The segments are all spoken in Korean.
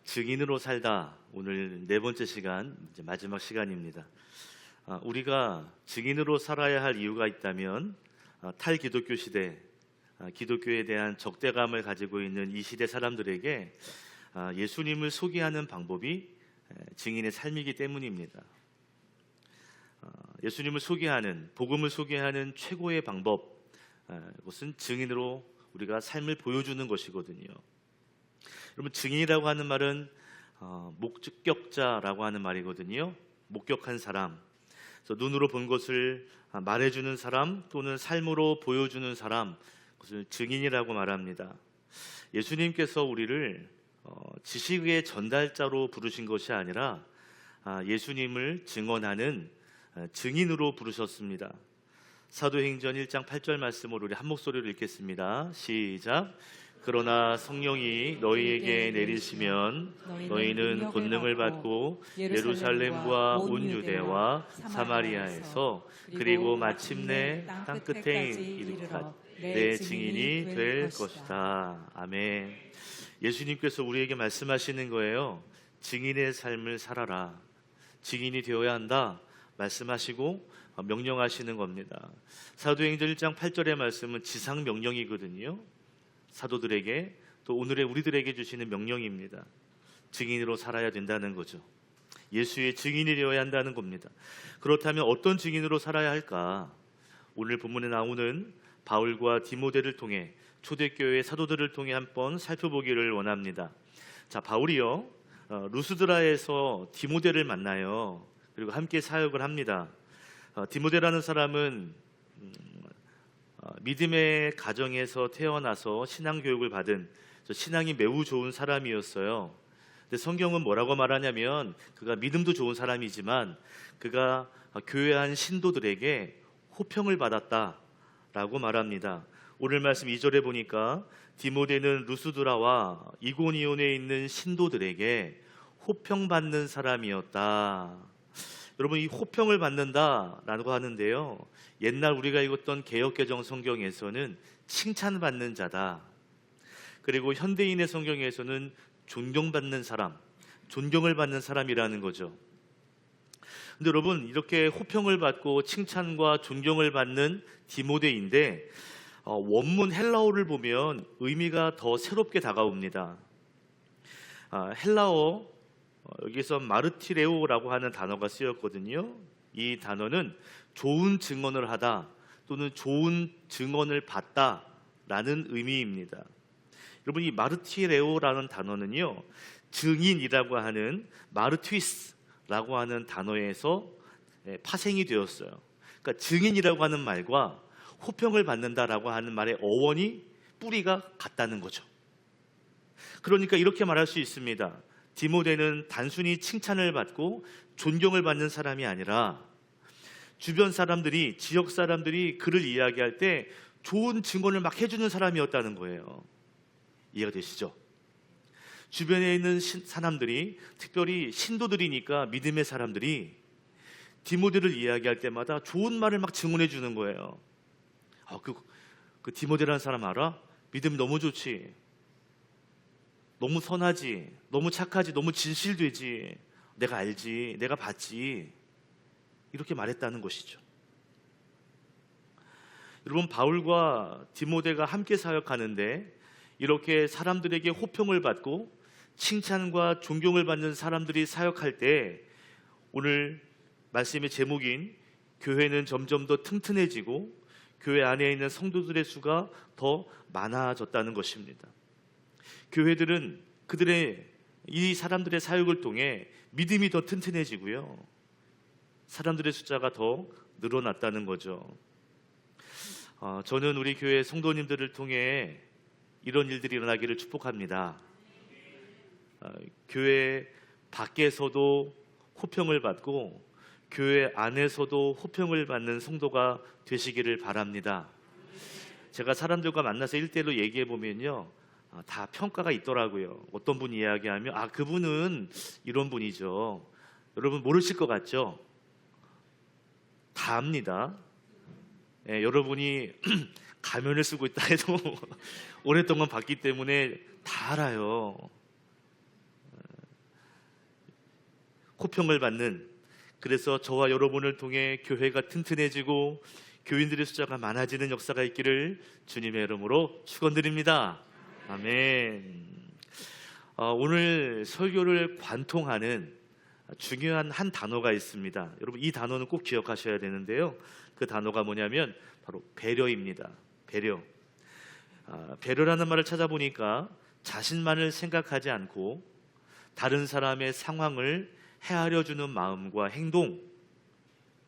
증인으로 살다. 오늘 네 번째 시간, 이제 마지막 시간입니다. 우리가 증인으로 살아야 할 이유가 있다면 탈기독교 시대, 기독교에 대한 적대감을 가지고 있는 이 시대 사람들에게 예수님을 소개하는 방법이 증인의 삶이기 때문입니다. 예수님을 소개하는, 복음을 소개하는 최고의 방법, 그것은 증인으로 우리가 삶을 보여주는 것이거든요. 여러분, 증인이라고 하는 말은 목격자라고 하는 말이거든요. 목격한 사람, 그래서 눈으로 본 것을 말해주는 사람 또는 삶으로 보여주는 사람, 그것을 증인이라고 말합니다. 예수님께서 우리를 지식의 전달자로 부르신 것이 아니라 예수님을 증언하는 증인으로 부르셨습니다. 사도행전 1장 8절 말씀을 우리 한 목소리로 읽겠습니다. 시작. 그러나 성령이 너희에게 내리시면 너희는 권능을 받고 예루살렘과 온 유대와 사마리아에서 그리고 마침내 땅끝에 이르러 내 증인이 될 것이다. 아멘. 예수님께서 우리에게 말씀하시는 거예요. 증인의 삶을 살아라. 증인이 되어야 한다 말씀하시고 명령하시는 겁니다. 사도행전 1장 8절의 말씀은 지상 명령이거든요. 사도들에게 또 오늘의 우리들에게 주시는 명령입니다. 증인으로 살아야 된다는 거죠. 예수의 증인이 되어야 한다는 겁니다. 그렇다면 어떤 증인으로 살아야 할까? 오늘 본문에 나오는 바울과 디모데를 통해 초대교회의 사도들을 통해 한번 살펴보기를 원합니다. 자, 바울이요 루스드라에서 디모데를 만나요. 그리고 함께 사역을 합니다. 디모데라는 사람은 믿음의 가정에서 태어나서 신앙 교육을 받은 신앙이 매우 좋은 사람이었어요. 근데 성경은 뭐라고 말하냐면 그가 믿음도 좋은 사람이지만 그가 교회 안 신도들에게 호평을 받았다라고 말합니다. 오늘 말씀 2절에 보니까 디모데는 루스드라와 이고니온에 있는 신도들에게 호평받는 사람이었다. 여러분, 이 호평을 받는다라고 하는데요, 옛날 우리가 읽었던 개역개정 성경에서는 칭찬받는 자다. 그리고 현대인의 성경에서는 존경받는 사람, 존경을 받는 사람이라는 거죠. 근데 여러분, 이렇게 호평을 받고 칭찬과 존경을 받는 디모데인데 원문 헬라어를 보면 의미가 더 새롭게 다가옵니다. 헬라어 여기서 마르티레오라고 하는 단어가 쓰였거든요. 이 단어는 좋은 증언을 하다 또는 좋은 증언을 받다라는 의미입니다. 여러분, 이 마르티레오라는 단어는요, 증인이라고 하는 마르티스라고 하는 단어에서 파생이 되었어요. 그러니까 증인이라고 하는 말과 호평을 받는다라고 하는 말의 어원이 뿌리가 같다는 거죠. 그러니까 이렇게 말할 수 있습니다. 디모데는 단순히 칭찬을 받고 존경을 받는 사람이 아니라 주변 사람들이, 지역 사람들이 그를 이야기할 때 좋은 증언을 막 해주는 사람이었다는 거예요. 이해가 되시죠? 주변에 있는 사람들이, 특별히 신도들이니까 믿음의 사람들이 디모데를 이야기할 때마다 좋은 말을 막 증언해 주는 거예요. 그 디모데라는 사람 알아? 믿음이 너무 좋지, 너무 선하지, 너무 착하지, 너무 진실되지, 내가 알지, 내가 봤지, 이렇게 말했다는 것이죠. 여러분, 바울과 디모데가 함께 사역하는데 이렇게 사람들에게 호평을 받고 칭찬과 존경을 받는 사람들이 사역할 때 오늘 말씀의 제목인 교회는 점점 더 튼튼해지고 교회 안에 있는 성도들의 수가 더 많아졌다는 것입니다. 교회들은 이 사람들의 사역을 통해 믿음이 더 튼튼해지고요, 사람들의 숫자가 더 늘어났다는 거죠. 저는 우리 교회 성도님들을 통해 이런 일들이 일어나기를 축복합니다. 교회 밖에서도 호평을 받고 교회 안에서도 호평을 받는 성도가 되시기를 바랍니다. 제가 사람들과 만나서 1대1로 얘기해 보면요, 다 평가가 있더라고요. 어떤 분이 이야기하면 그분은 이런 분이죠. 여러분 모르실 것 같죠? 다 압니다. 여러분이 가면을 쓰고 있다 해도 오랫동안 봤기 때문에 다 알아요. 호평을 받는, 그래서 저와 여러분을 통해 교회가 튼튼해지고 교인들의 숫자가 많아지는 역사가 있기를 주님의 이름으로 축원드립니다. 아멘. 오늘 설교를 관통하는 중요한 한 단어가 있습니다. 여러분, 이 단어는 꼭 기억하셔야 되는데요. 그 단어가 뭐냐면 바로 배려입니다. 배려. 배려라는 말을 찾아보니까 자신만을 생각하지 않고 다른 사람의 상황을 헤아려 주는 마음과 행동입니다.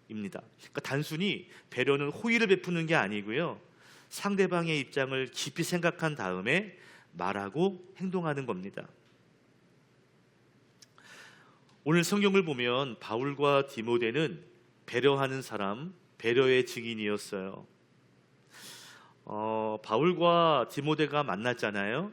그러니까 단순히 배려는 호의를 베푸는 게 아니고요, 상대방의 입장을 깊이 생각한 다음에 말하고 행동하는 겁니다. 오늘 성경을 보면 바울과 디모데는 배려하는 사람, 배려의 증인이었어요. 바울과 디모데가 만났잖아요.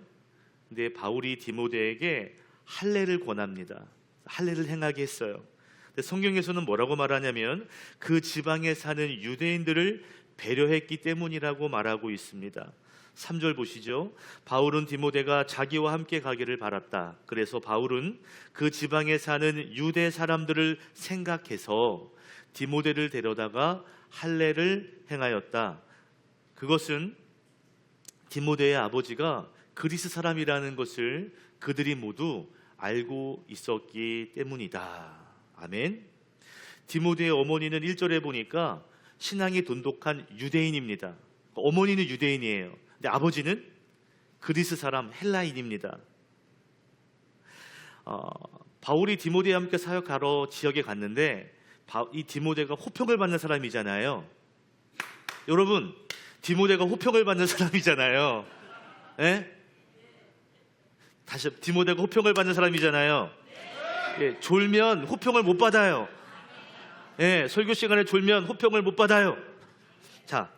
근데 바울이 디모데에게 할례를 권합니다. 할례를 행하게 했어요. 근데 성경에서는 뭐라고 말하냐면 그 지방에 사는 유대인들을 배려했기 때문이라고 말하고 있습니다. 3절 보시죠. 바울은 디모데가 자기와 함께 가기를 바랐다. 그래서 바울은 그 지방에 사는 유대 사람들을 생각해서 디모데를 데려다가 할례를 행하였다. 그것은 디모데의 아버지가 그리스 사람이라는 것을 그들이 모두 알고 있었기 때문이다. 아멘. 디모데의 어머니는 1절에 보니까 신앙이 돈독한 유대인입니다. 어머니는 유대인이에요. 근데 아버지는 그리스 사람, 헬라인입니다. 바울이 디모데와 함께 사역하러 지역에 갔는데 이 디모데가 호평을 받는 사람이잖아요. 여러분, 디모데가 호평을 받는 사람이잖아요. 예? 다시, 디모데가 호평을 받는 사람이잖아요. 예, 졸면 호평을 못 받아요. 예, 설교 시간에 졸면 호평을 못 받아요. 자,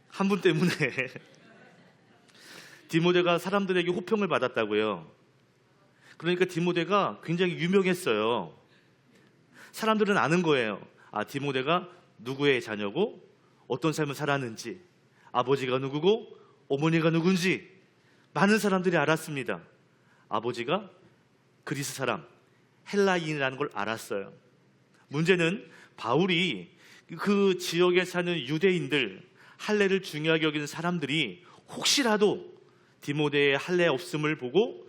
한 분 때문에 디모데가 사람들에게 호평을 받았다고요. 그러니까 디모데가 굉장히 유명했어요. 사람들은 아는 거예요. 디모데가 누구의 자녀고 어떤 삶을 살았는지, 아버지가 누구고 어머니가 누군지 많은 사람들이 알았습니다. 아버지가 그리스 사람, 헬라인이라는 걸 알았어요. 문제는 바울이 그 지역에 사는 유대인들, 할례를 중요하게 여기는 사람들이 혹시라도 디모데의 할례 없음을 보고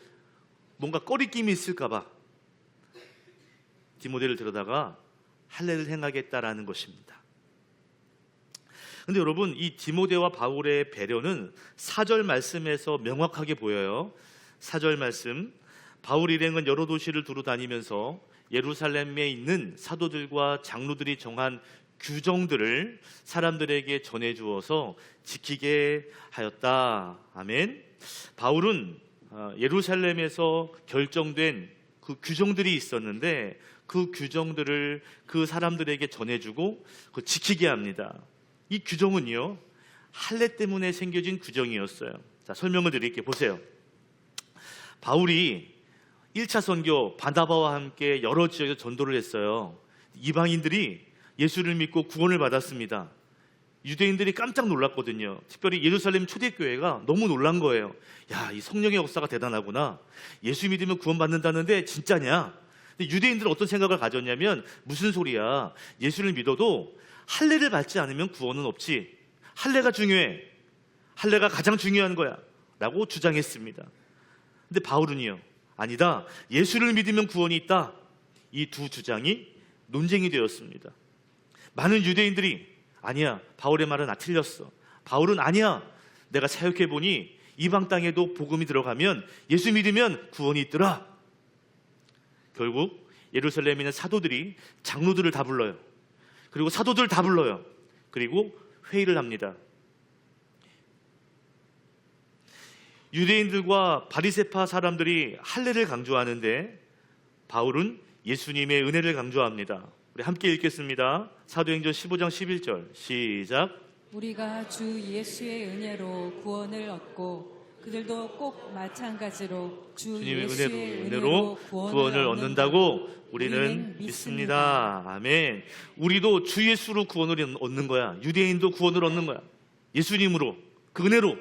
뭔가 꺼리낌이 있을까 봐 디모데를 데려다가 할례를 행하겠다라는 것입니다. 근데 여러분, 이 디모데와 바울의 배려는 4절 말씀에서 명확하게 보여요. 4절 말씀, 바울 일행은 여러 도시를 두루 다니면서 예루살렘에 있는 사도들과 장로들이 정한 규정들을 사람들에게 전해주어서 지키게 하였다. 아멘. 바울은 예루살렘에서 결정된 그 규정들이 있었는데 그 규정들을 그 사람들에게 전해주고 지키게 합니다. 이 규정은요, 할례 때문에 생겨진 규정이었어요. 자, 설명을 드릴게요. 보세요. 바울이 1차 선교 바나바와 함께 여러 지역에 전도를 했어요. 이방인들이 예수를 믿고 구원을 받았습니다. 유대인들이 깜짝 놀랐거든요. 특별히 예루살렘 초대교회가 너무 놀란 거예요. 야, 이 성령의 역사가 대단하구나. 예수 믿으면 구원받는다는데 진짜냐? 근데 유대인들은 어떤 생각을 가졌냐면, 무슨 소리야, 예수를 믿어도 할례를 받지 않으면 구원은 없지. 할례가 중요해. 할례가 가장 중요한 거야 라고 주장했습니다. 근데 바울은요, 아니다, 예수를 믿으면 구원이 있다. 이 두 주장이 논쟁이 되었습니다. 많은 유대인들이 아니야, 바울의 말은 틀렸어. 바울은 아니야, 내가 사역해보니 이방 땅에도 복음이 들어가면 예수 믿으면 구원이 있더라. 결국 예루살렘에 있는 사도들이 장로들을 다 불러요. 그리고 사도들 다 불러요. 그리고 회의를 합니다. 유대인들과 바리새파 사람들이 할례를 강조하는데 바울은 예수님의 은혜를 강조합니다. 우리 함께 읽겠습니다. 사도행전 15장 11절 시작. 우리가 주 예수의 은혜로 구원을 얻고 그들도 꼭 마찬가지로 주 예수의 은혜로 구원을 얻는다고 우리는 믿습니다. 아멘. 우리도 주 예수로 구원을 얻는 거야. 유대인도 구원을 얻는 거야. 예수님으로, 그 은혜로.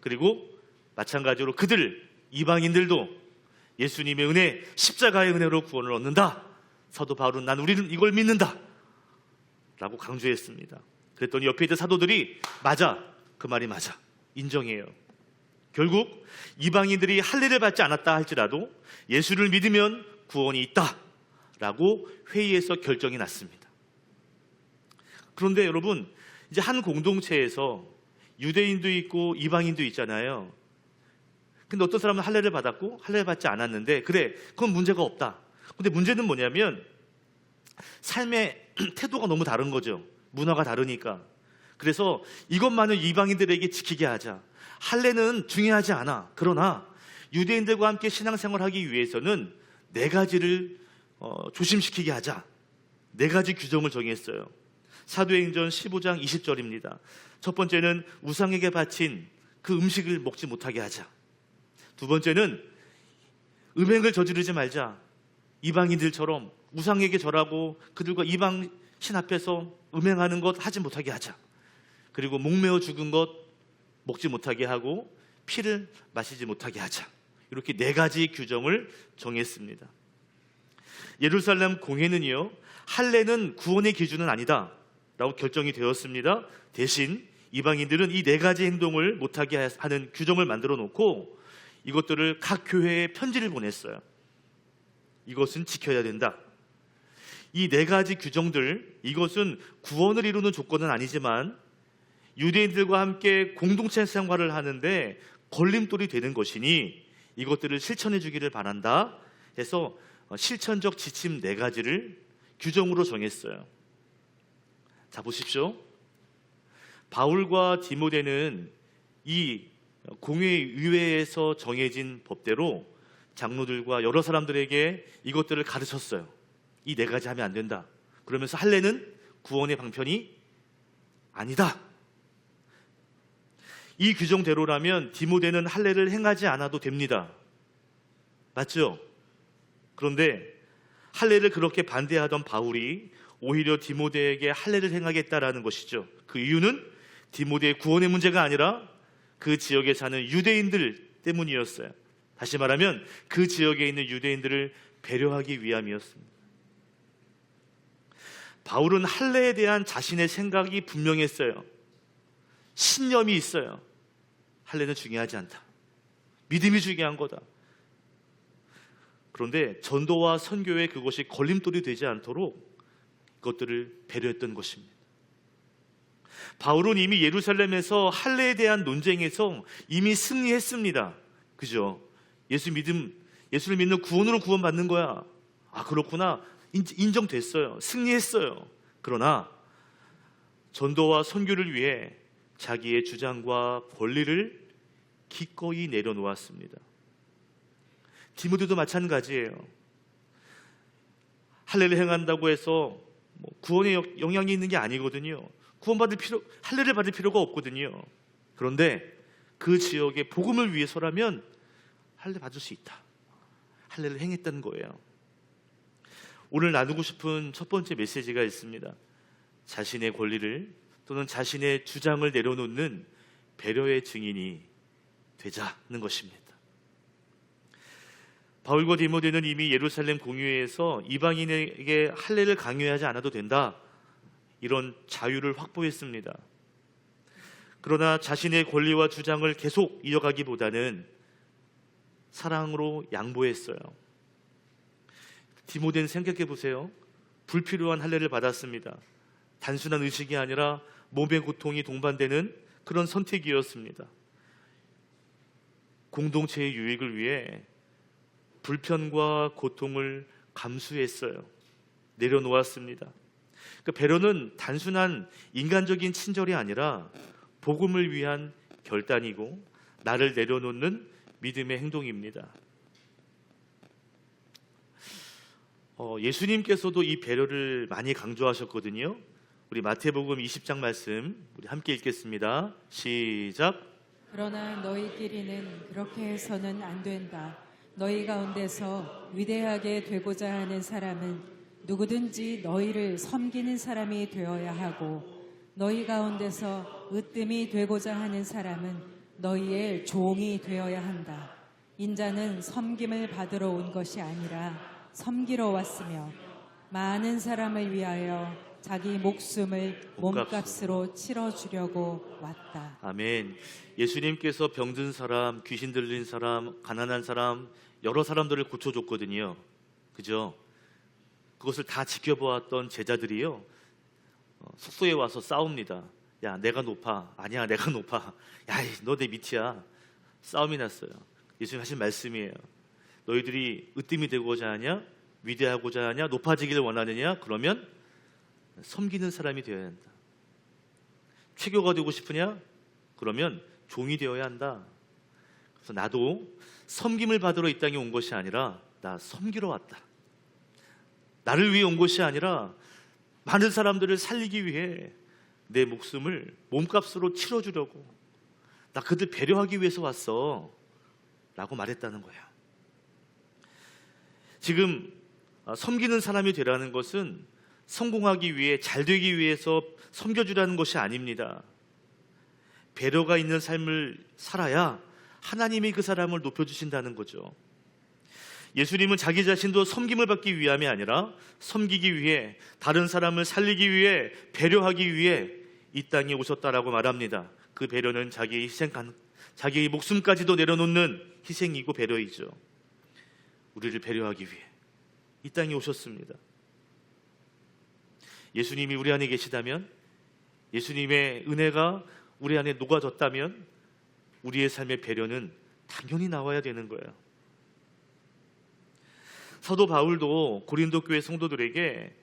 그리고 마찬가지로 그들, 이방인들도 예수님의 은혜, 십자가의 은혜로 구원을 얻는다. 사도 바울은 우리는 이걸 믿는다 라고 강조했습니다. 그랬더니 옆에 있던 사도들이 맞아, 그 말이 맞아, 인정해요. 결국 이방인들이 할례를 받지 않았다 할지라도 예수를 믿으면 구원이 있다 라고 회의에서 결정이 났습니다. 그런데 여러분, 이제 한 공동체에서 유대인도 있고 이방인도 있잖아요. 근데 어떤 사람은 할례를 받았고 할례를 받지 않았는데, 그래, 그건 문제가 없다. 근데 문제는 뭐냐면 삶의 태도가 너무 다른 거죠. 문화가 다르니까. 그래서 이것만은 이방인들에게 지키게 하자. 할례는 중요하지 않아. 그러나 유대인들과 함께 신앙생활하기 위해서는 네 가지를 조심시키게 하자. 네 가지 규정을 정했어요. 사도행전 15장 20절입니다. 첫 번째는 우상에게 바친 그 음식을 먹지 못하게 하자. 두 번째는 음행을 저지르지 말자. 이방인들처럼 우상에게 절하고 그들과 이방 신 앞에서 음행하는 것 하지 못하게 하자. 그리고 목매어 죽은 것 먹지 못하게 하고 피를 마시지 못하게 하자. 이렇게 네 가지 규정을 정했습니다. 예루살렘 공회는요, 할례는 구원의 기준은 아니다 라고 결정이 되었습니다. 대신 이방인들은 이 네 가지 행동을 못하게 하는 규정을 만들어 놓고 이것들을 각 교회에 편지를 보냈어요. 이것은 지켜야 된다. 이 네 가지 규정들, 이것은 구원을 이루는 조건은 아니지만 유대인들과 함께 공동체 생활을 하는데 걸림돌이 되는 것이니 이것들을 실천해 주기를 바란다 해서 실천적 지침 네 가지를 규정으로 정했어요. 자, 보십시오. 바울과 디모데는 이 공회의회에서 정해진 법대로 장로들과 여러 사람들에게 이것들을 가르쳤어요. 이 네 가지 하면 안 된다. 그러면서 할례는 구원의 방편이 아니다. 이 규정대로라면 디모데는 할례를 행하지 않아도 됩니다. 맞죠? 그런데 할례를 그렇게 반대하던 바울이 오히려 디모데에게 할례를 행하겠다라는 것이죠. 그 이유는 디모데의 구원의 문제가 아니라 그 지역에 사는 유대인들 때문이었어요. 다시 말하면 그 지역에 있는 유대인들을 배려하기 위함이었습니다. 바울은 할례에 대한 자신의 생각이 분명했어요. 신념이 있어요. 할례는 중요하지 않다. 믿음이 중요한 거다. 그런데 전도와 선교에 그것이 걸림돌이 되지 않도록 그것들을 배려했던 것입니다. 바울은 이미 예루살렘에서 할례에 대한 논쟁에서 이미 승리했습니다. 그죠? 예수를 믿는 구원으로 구원받는 거야. 아, 그렇구나. 인정됐어요. 승리했어요. 그러나 전도와 선교를 위해 자기의 주장과 권리를 기꺼이 내려놓았습니다. 디모데도 마찬가지예요. 할례를 행한다고 해서 구원에 영향이 있는 게 아니거든요. 할례를 받을 필요가 없거든요. 그런데 그 지역의 복음을 위해서라면 할례 받을 수 있다. 할례를 행했다는 거예요. 오늘 나누고 싶은 첫 번째 메시지가 있습니다. 자신의 권리를 또는 자신의 주장을 내려놓는 배려의 증인이 되자는 것입니다. 바울과 디모데는 이미 예루살렘 공회에서 이방인에게 할례를 강요하지 않아도 된다, 이런 자유를 확보했습니다. 그러나 자신의 권리와 주장을 계속 이어가기보다는 사랑으로 양보했어요. 디모데는 생각해 보세요. 불필요한 할례를 받았습니다. 단순한 의식이 아니라 몸의 고통이 동반되는 그런 선택이었습니다. 공동체의 유익을 위해 불편과 고통을 감수했어요. 내려놓았습니다. 그 배려는 단순한 인간적인 친절이 아니라 복음을 위한 결단이고 나를 내려놓는 믿음의 행동입니다. 예수님께서도 이 배려를 많이 강조하셨거든요. 우리 마태복음 20장 말씀 우리 함께 읽겠습니다. 시작. 그러나 너희끼리는 그렇게 해서는 안 된다. 너희 가운데서 위대하게 되고자 하는 사람은 누구든지 너희를 섬기는 사람이 되어야 하고, 너희 가운데서 으뜸이 되고자 하는 사람은 너희의 종이 되어야 한다. 인자는 섬김을 받으러 온 것이 아니라 섬기러 왔으며 많은 사람을 위하여 자기 목숨을 몸값으로 치러주려고 왔다. 아멘. 예수님께서 병든 사람, 귀신 들린 사람, 가난한 사람, 여러 사람들을 고쳐줬거든요. 그죠? 그것을 다 지켜보았던 제자들이요, 숙소에 와서 싸웁니다. 야, 내가 높아. 아니야, 내가 높아. 야, 너 내 밑이야. 싸움이 났어요. 예수님 하신 말씀이에요. 너희들이 으뜸이 되고자 하냐? 위대하고자 하냐? 높아지기를 원하느냐? 그러면 섬기는 사람이 되어야 한다. 최고가 되고 싶으냐? 그러면 종이 되어야 한다. 그래서 나도 섬김을 받으러 이 땅에 온 것이 아니라 나 섬기러 왔다. 나를 위해 온 것이 아니라 많은 사람들을 살리기 위해 내 목숨을 몸값으로 치러주려고, 나 그들 배려하기 위해서 왔어 라고 말했다는 거예요. 지금 섬기는 사람이 되라는 것은 성공하기 위해, 잘 되기 위해서 섬겨주라는 것이 아닙니다. 배려가 있는 삶을 살아야 하나님이 그 사람을 높여주신다는 거죠. 예수님은 자기 자신도 섬김을 받기 위함이 아니라 섬기기 위해, 다른 사람을 살리기 위해, 배려하기 위해 이 땅에 오셨다라고 말합니다. 그 배려는 자기의 목숨까지도 내려놓는 희생이고 배려이죠. 우리를 배려하기 위해 이 땅에 오셨습니다. 예수님이 우리 안에 계시다면, 예수님의 은혜가 우리 안에 녹아졌다면 우리의 삶의 배려는 당연히 나와야 되는 거예요. 사도 바울도 고린도 교회 성도들에게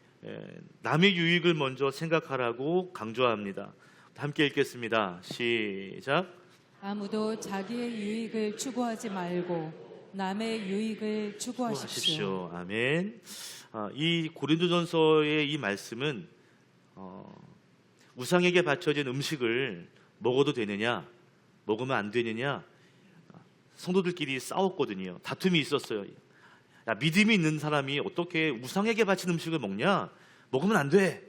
남의 유익을 먼저 생각하라고 강조합니다. 함께 읽겠습니다. 시작. 아무도 자기의 유익을 추구하지 말고 남의 유익을 추구하십시오. 아멘. 이 고린도전서의 이 말씀은 우상에게 바쳐진 음식을 먹어도 되느냐, 먹으면 안 되느냐, 성도들끼리 싸웠거든요. 다툼이 있었어요. 야, 믿음이 있는 사람이 어떻게 우상에게 바친 음식을 먹냐? 먹으면 안 돼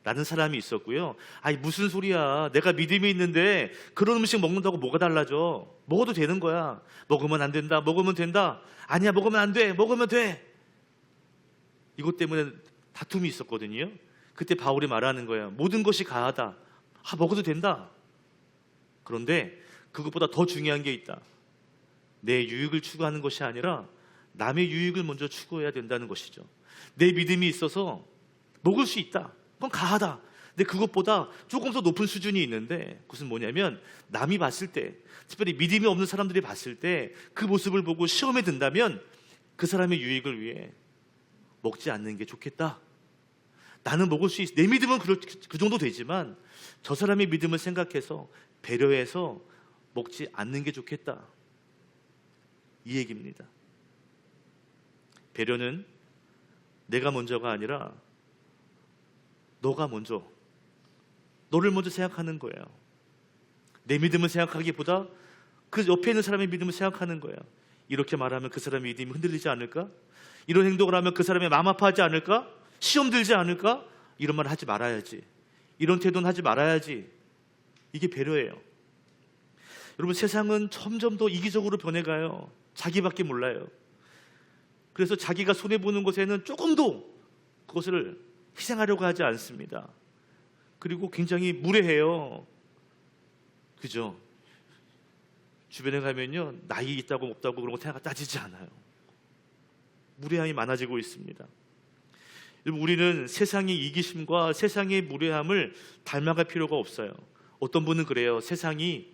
라는 사람이 있었고요. 아니, 무슨 소리야, 내가 믿음이 있는데 그런 음식 먹는다고 뭐가 달라져? 먹어도 되는 거야. 먹으면 안 된다, 먹으면 된다. 아니야, 먹으면 안 돼, 먹으면 돼. 이것 때문에 다툼이 있었거든요. 그때 바울이 말하는 거예요. 모든 것이 가하다. 먹어도 된다. 그런데 그것보다 더 중요한 게 있다. 내 유익을 추구하는 것이 아니라 남의 유익을 먼저 추구해야 된다는 것이죠. 내 믿음이 있어서 먹을 수 있다. 그건 가하다. 근데 그것보다 조금 더 높은 수준이 있는데, 그것은 뭐냐면 남이 봤을 때, 특별히 믿음이 없는 사람들이 봤을 때 그 모습을 보고 시험에 든다면 그 사람의 유익을 위해 먹지 않는 게 좋겠다. 나는 먹을 수 있어. 내 믿음은 그 정도 되지만 저 사람의 믿음을 생각해서 배려해서 먹지 않는 게 좋겠다. 이 얘기입니다. 배려는 내가 먼저가 아니라 너가 먼저, 너를 먼저 생각하는 거예요. 내 믿음을 생각하기보다 그 옆에 있는 사람의 믿음을 생각하는 거예요. 이렇게 말하면 그 사람의 믿음이 흔들리지 않을까? 이런 행동을 하면 그 사람의 마음 아파하지 않을까? 시험 들지 않을까? 이런 말 하지 말아야지. 이런 태도는 하지 말아야지. 이게 배려예요. 여러분, 세상은 점점 더 이기적으로 변해가요. 자기밖에 몰라요. 그래서 자기가 손해보는 것에는 조금도 그것을 희생하려고 하지 않습니다. 그리고 굉장히 무례해요. 그죠? 주변에 가면요, 나이 있다고 없다고 그런 거 따지지 않아요. 무례함이 많아지고 있습니다. 여러분, 우리는 세상의 이기심과 세상의 무례함을 닮아갈 필요가 없어요. 어떤 분은 그래요. 세상이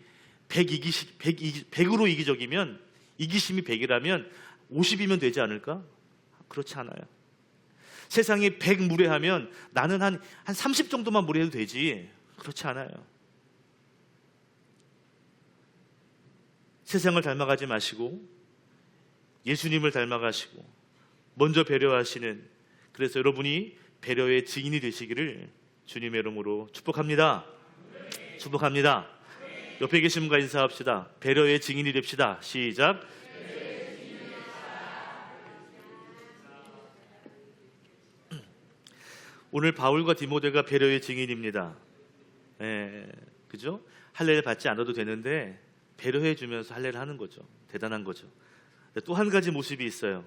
100으로 이기적이면, 이기심이 100이라면 50이면 되지 않을까? 그렇지 않아요. 세상이 100 무례하면 나는 한 30 정도만 무례해도 되지. 그렇지 않아요. 세상을 닮아가지 마시고 예수님을 닮아가시고 먼저 배려하시는, 그래서 여러분이 배려의 증인이 되시기를 주님의 이름으로 축복합니다. 축복합니다. 옆에 계신 분과 인사합시다. 배려의 증인이 됩시다. 시작. 오늘 바울과 디모데가 배려의 증인입니다. 그죠? 할례를 받지 않아도 되는데 배려해 주면서 할례를 하는 거죠. 대단한 거죠. 또 한 가지 모습이 있어요.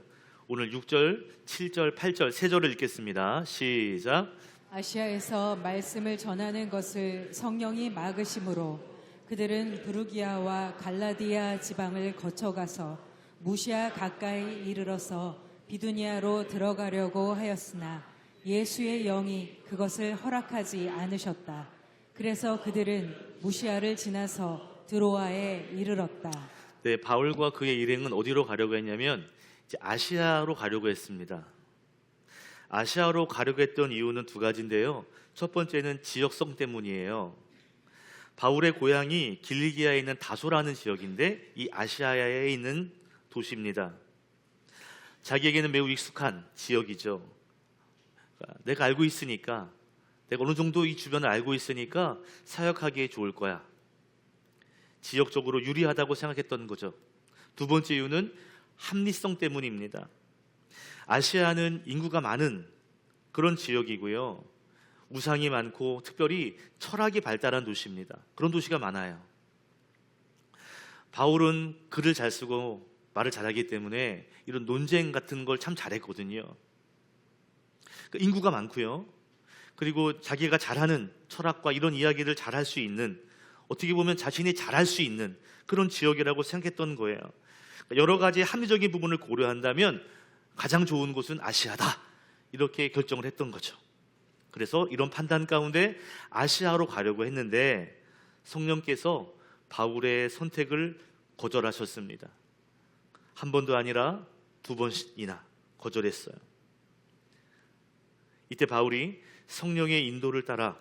오늘 6절, 7절, 8절 세 절을 읽겠습니다. 시작. 아시아에서 말씀을 전하는 것을 성령이 막으심으로 그들은 부르기아와 갈라디아 지방을 거쳐가서 무시아 가까이 이르러서 비두니아로 들어가려고 하였으나 예수의 영이 그것을 허락하지 않으셨다. 그래서 그들은 무시아를 지나서 드로아에 이르렀다. 네, 바울과 그의 일행은 어디로 가려고 했냐면 이제 아시아로 가려고 했습니다. 아시아로 가려고 했던 이유는 두 가지인데요. 첫 번째는 지역성 때문이에요. 바울의 고향이 길리기아에 있는 다소라는 지역인데 이 아시아에 있는 도시입니다. 자기에게는 매우 익숙한 지역이죠. 그러니까 내가 알고 있으니까, 내가 어느 정도 이 주변을 알고 있으니까 사역하기에 좋을 거야. 지역적으로 유리하다고 생각했던 거죠. 두 번째 이유는 합리성 때문입니다. 아시아는 인구가 많은 그런 지역이고요. 우상이 많고 특별히 철학이 발달한 도시입니다. 그런 도시가 많아요. 바울은 글을 잘 쓰고 말을 잘하기 때문에 이런 논쟁 같은 걸 참 잘했거든요. 인구가 많고요. 그리고 자기가 잘하는 철학과 이런 이야기를 잘할 수 있는, 어떻게 보면 자신이 잘할 수 있는 그런 지역이라고 생각했던 거예요. 여러 가지 합리적인 부분을 고려한다면 가장 좋은 곳은 아시아다, 이렇게 결정을 했던 거죠. 그래서 이런 판단 가운데 아시아로 가려고 했는데 성령께서 바울의 선택을 거절하셨습니다. 한 번도 아니라 두 번이나 거절했어요. 이때 바울이 성령의 인도를 따라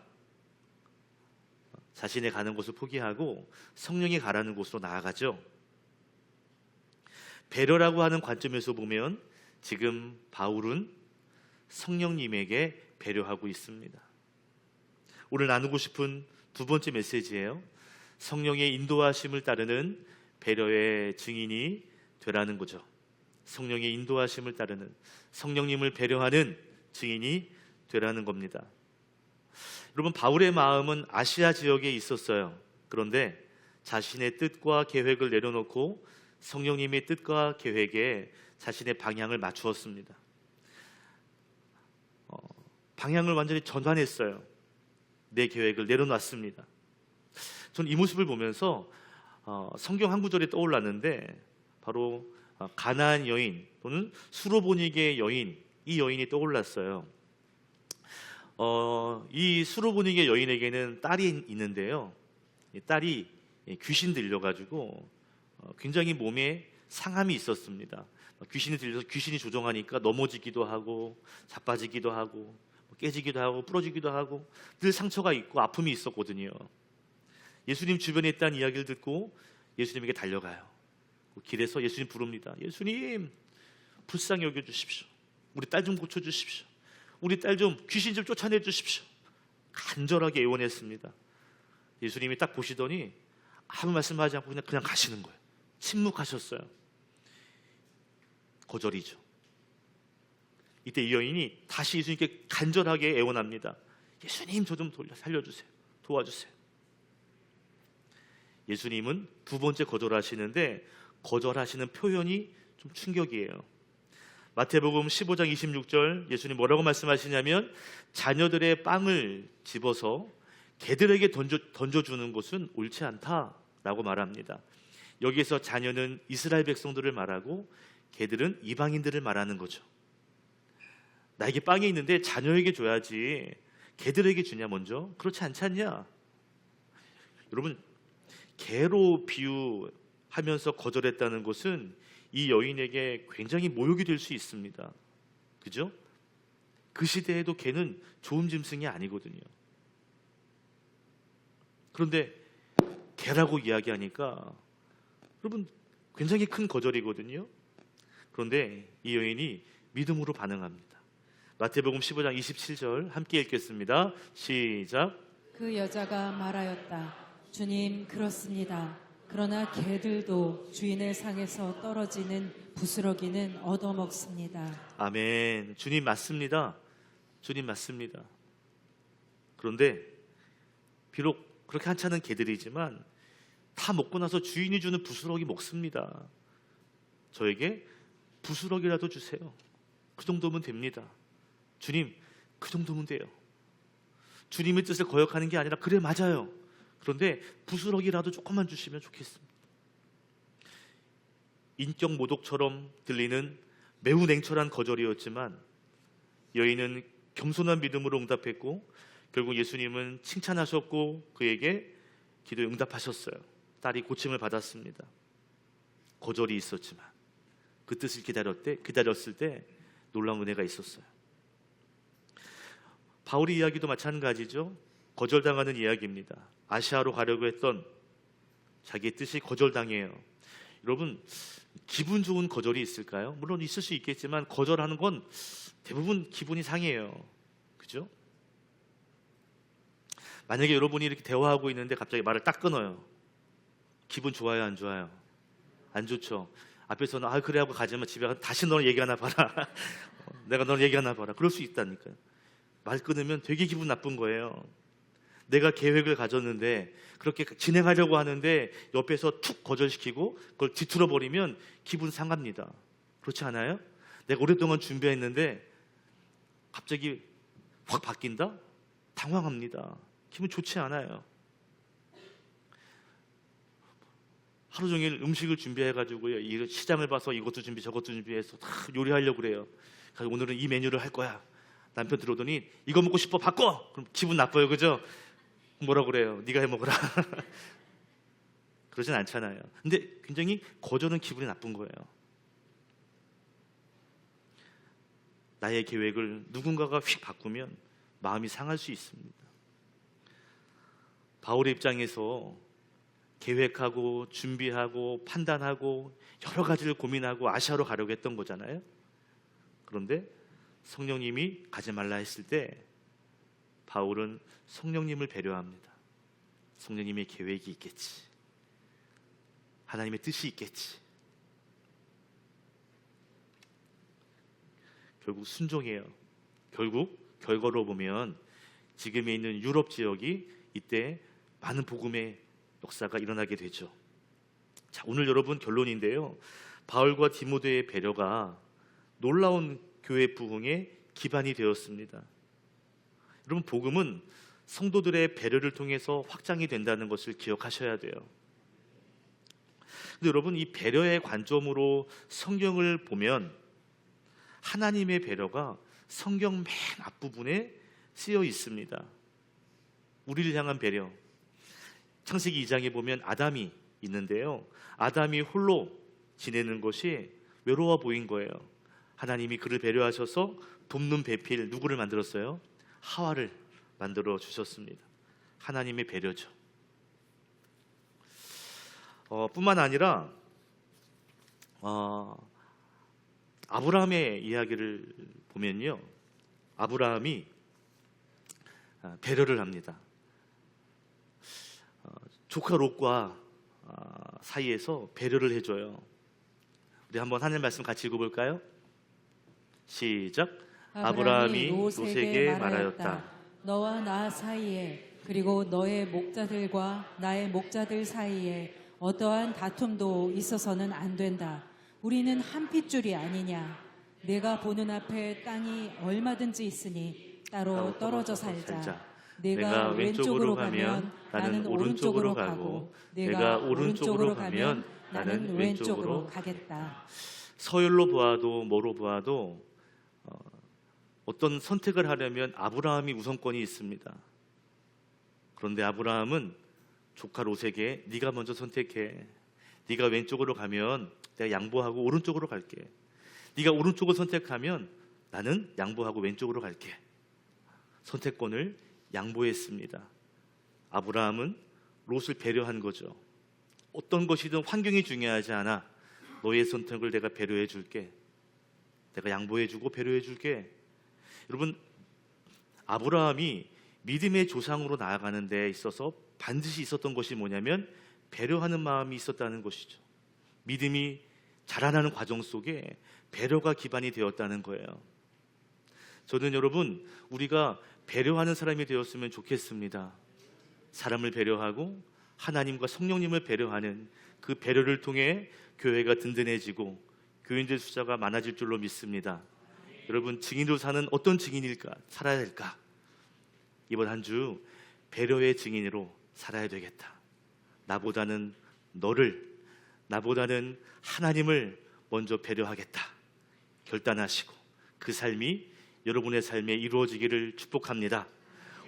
자신의 가는 곳을 포기하고 성령이 가라는 곳으로 나아가죠. 배려라고 하는 관점에서 보면 지금 바울은 성령님에게 배려하고 있습니다. 오늘 나누고 싶은 두 번째 메시지예요. 성령의 인도하심을 따르는 배려의 증인이 되라는 거죠. 성령의 인도하심을 따르는, 성령님을 배려하는 증인이 되라는 겁니다. 여러분, 바울의 마음은 아시아 지역에 있었어요. 그런데 자신의 뜻과 계획을 내려놓고 성령님의 뜻과 계획에 자신의 방향을 맞추었습니다. 방향을 완전히 전환했어요. 내 계획을 내려놨습니다. 저는 이 모습을 보면서 성경 한 구절이 떠올랐는데 바로 가나안 여인 또는 수로보니게 여인, 이 여인이 떠올랐어요. 이 수로보니게 여인에게는 딸이 있는데요. 이 딸이 귀신 들려가지고 굉장히 몸에 상함이 있었습니다. 귀신이 들려서 귀신이 조종하니까 넘어지기도 하고 자빠지기도 하고 깨지기도 하고 부러지기도 하고 늘 상처가 있고 아픔이 있었거든요. 예수님 주변에 있다는 이야기를 듣고 예수님에게 달려가요. 길에서 예수님 부릅니다. 예수님, 불쌍히 여겨주십시오. 우리 딸 좀 고쳐주십시오. 우리 딸 좀, 귀신 좀 쫓아내 주십시오. 간절하게 애원했습니다. 예수님이 딱 보시더니 아무 말씀하지 않고 그냥 가시는 거예요. 침묵하셨어요. 거절이죠. 이때 이 여인이 다시 예수님께 간절하게 애원합니다. 예수님, 저 좀 살려주세요. 도와주세요. 예수님은 두 번째 거절하시는데 거절하시는 표현이 좀 충격이에요. 마태복음 15장 26절 예수님 뭐라고 말씀하시냐면 자녀들의 빵을 집어서 개들에게 던져주는 것은 옳지 않다라고 말합니다. 여기에서 자녀는 이스라엘 백성들을 말하고 개들은 이방인들을 말하는 거죠. 나에게 빵이 있는데 자녀에게 줘야지 개들에게 주냐 먼저? 그렇지 않지 않냐? 여러분, 개로 비유하면서 거절했다는 것은 이 여인에게 굉장히 모욕이 될 수 있습니다. 그죠? 그 시대에도 개는 좋은 짐승이 아니거든요. 그런데 개라고 이야기하니까 여러분 굉장히 큰 거절이거든요. 그런데 이 여인이 믿음으로 반응합니다. 마태복음 15장 27절 함께 읽겠습니다. 시작. 그 여자가 말하였다. 주님, 그렇습니다. 그러나 개들도 주인의 상에서 떨어지는 부스러기는 얻어먹습니다. 아멘. 주님 맞습니다. 주님 맞습니다. 그런데 비록 그렇게 한찮은 개들이지만 다 먹고 나서 주인이 주는 부스러기 먹습니다. 저에게 부스러기라도 주세요. 그 정도면 됩니다. 주님, 그 정도면 돼요. 주님의 뜻을 거역하는 게 아니라 그래 맞아요. 그런데 부스러기라도 조금만 주시면 좋겠습니다. 인격 모독처럼 들리는 매우 냉철한 거절이었지만 여인은 겸손한 믿음으로 응답했고 결국 예수님은 칭찬하셨고 그에게 기도에 응답하셨어요. 딸이 고침을 받았습니다. 거절이 있었지만 그 뜻을 기다렸을 때 놀라운 은혜가 있었어요. 바울의 이야기도 마찬가지죠. 거절당하는 이야기입니다. 아시아로 가려고 했던 자기의 뜻이 거절당해요. 여러분, 기분 좋은 거절이 있을까요? 물론 있을 수 있겠지만 거절하는 건 대부분 기분이 상해요. 그죠? 만약에 여러분이 이렇게 대화하고 있는데 갑자기 말을 딱 끊어요. 기분 좋아요, 안 좋아요? 안 좋죠. 앞에서는 아 그래 하고 가지만 집에 가서 다시 너를 얘기하나 봐라. 내가 너를 얘기하나 봐라. 그럴 수 있다니까요. 말 끊으면 되게 기분 나쁜 거예요. 내가 계획을 가졌는데 그렇게 진행하려고 하는데 옆에서 툭 거절시키고 그걸 뒤틀어 버리면 기분 상합니다. 그렇지 않아요? 내가 오랫동안 준비했는데 갑자기 확 바뀐다? 당황합니다. 기분 좋지 않아요. 하루 종일 음식을 준비해가지고요. 이 시장을 봐서 이것도 준비 저것도 준비해서 다 요리하려고 그래요. 그래서 오늘은 이 메뉴를 할 거야. 남편 들어오더니 이거 먹고 싶어 바꿔. 그럼 기분 나빠요, 그죠? 뭐라 그래요? 네가 해 먹으라. 그러진 않잖아요. 근데 굉장히 거절은 기분이 나쁜 거예요. 나의 계획을 누군가가 휙 바꾸면 마음이 상할 수 있습니다. 바울의 입장에서 계획하고 준비하고 판단하고 여러 가지를 고민하고 아시아로 가려고 했던 거잖아요. 그런데 성령님이 가지 말라 했을 때 바울은 성령님을 배려합니다. 성령님의 계획이 있겠지. 하나님의 뜻이 있겠지. 결국 순종해요. 결국 결과로 보면 지금에 있는 유럽 지역이 이때 많은 복음의 역사가 일어나게 되죠. 자, 오늘 여러분 결론인데요. 바울과 디모데의 배려가 놀라운 교회 부흥의 기반이 되었습니다. 여러분, 복음은 성도들의 배려를 통해서 확장이 된다는 것을 기억하셔야 돼요. 근데 여러분, 이 배려의 관점으로 성경을 보면 하나님의 배려가 성경 맨 앞부분에 쓰여 있습니다. 우리를 향한 배려. 창세기 2장에 보면 아담이 있는데요. 아담이 홀로 지내는 것이 외로워 보인 거예요. 하나님이 그를 배려하셔서 돕는 배필 누구를 만들었어요? 하와를 만들어 주셨습니다. 하나님의 배려죠. 뿐만 아니라 아브라함의 이야기를 보면요. 아브라함이 배려를 합니다. 조카 롯과 사이에서 배려를 해줘요. 우리 한번 하나님 말씀 같이 읽어볼까요? 시작. 아브라함이 롯에게 말하였다. 너와 나 사이에 그리고 너의 목자들과 나의 목자들 사이에 어떠한 다툼도 있어서는 안 된다. 우리는 한 핏줄이 아니냐. 내가 보는 앞에 땅이 얼마든지 있으니 따로 떨어져 살자. 내가 왼쪽으로 가면 나는 오른쪽으로 가고 내가 오른쪽으로 가면 나는 왼쪽으로 가겠다. 서열로 보아도 뭐로 보아도 어떤 선택을 하려면 아브라함이 우선권이 있습니다. 그런데 아브라함은 조카 롯에게 네가 먼저 선택해. 네가 왼쪽으로 가면 내가 양보하고 오른쪽으로 갈게. 네가 오른쪽을 선택하면 나는 양보하고 왼쪽으로 갈게. 선택권을 양보했습니다. 아브라함은 롯을 배려한 거죠. 어떤 것이든 환경이 중요하지 않아. 너의 선택을 내가 배려해 줄게. 내가 양보해 주고 배려해 줄게. 여러분, 아브라함이 믿음의 조상으로 나아가는 데 있어서 반드시 있었던 것이 뭐냐면 배려하는 마음이 있었다는 것이죠. 믿음이 자라나는 과정 속에 배려가 기반이 되었다는 거예요. 저는 여러분, 우리가 배려하는 사람이 되었으면 좋겠습니다. 사람을 배려하고 하나님과 성령님을 배려하는 그 배려를 통해 교회가 든든해지고 교인들 숫자가 많아질 줄로 믿습니다. 여러분, 증인으로 사는 어떤 증인일까? 살아야 될까? 이번 한 주 배려의 증인으로 살아야 되겠다. 나보다는 너를, 나보다는 하나님을 먼저 배려하겠다. 결단하시고 그 삶이 여러분의 삶에 이루어지기를 축복합니다.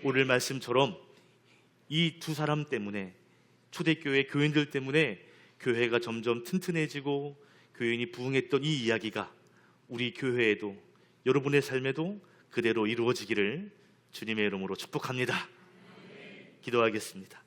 오늘 말씀처럼 이 두 사람 때문에, 초대교회 교인들 때문에 교회가 점점 튼튼해지고 교인이 부흥했던 이 이야기가 우리 교회에도, 여러분의 삶에도 그대로 이루어지기를 주님의 이름으로 축복합니다. 기도하겠습니다.